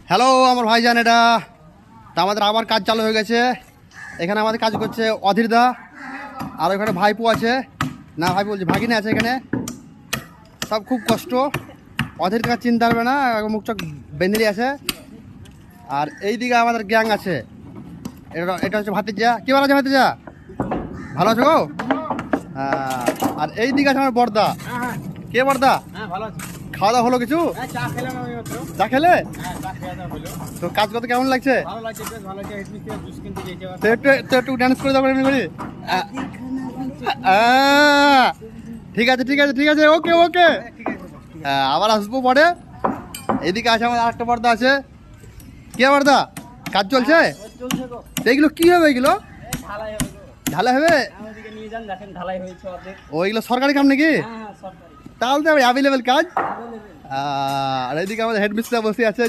Hello আমার ভাইজান, এটা তা আমাদের আবার কাজ চালু হয়ে গেছে। এখানে আমাদের কাজ করছে অধীরদা, আর ওখানে ভাইপো আছে, না ভাই বলছি ভাগিনা আছে এখানে। সব খুব কষ্ট, অধীর কাজ চিনতে পারবে না, মুখ চোখ বেঁধে আছে। আর এই দিকে আমাদের গ্যাং আছে, এটা হচ্ছে ভাতিজা। কি ভালো আছে ভাতিজা? ভালো আছো গো? আর এই দিকে আছে আমার বর্দা। কে বর্দা? খাওয়া দাওয়া হলো কিছু? চা খেলে? তো কাজ করতে কেমন লাগছে? তো একটু ডান্স করে যাবো এমনি করি। ঠিক আছে ঠিক আছে ঠিক আছে, ওকে ওকে। আবার আসবো পরে। এদিকে আছে আমার আরেকটা বর্দা আছে। কে বর্দা? কাজ চলছে? এইগুলো কি হবে? এইগুলো ঢালাই হবে? ওইগুলো সরকারি কাম নাকি? তাহলে তো অ্যাভেলেবেল কাজ। আর এইদিকে আমাদের হেড মিস্টার বসে আছে।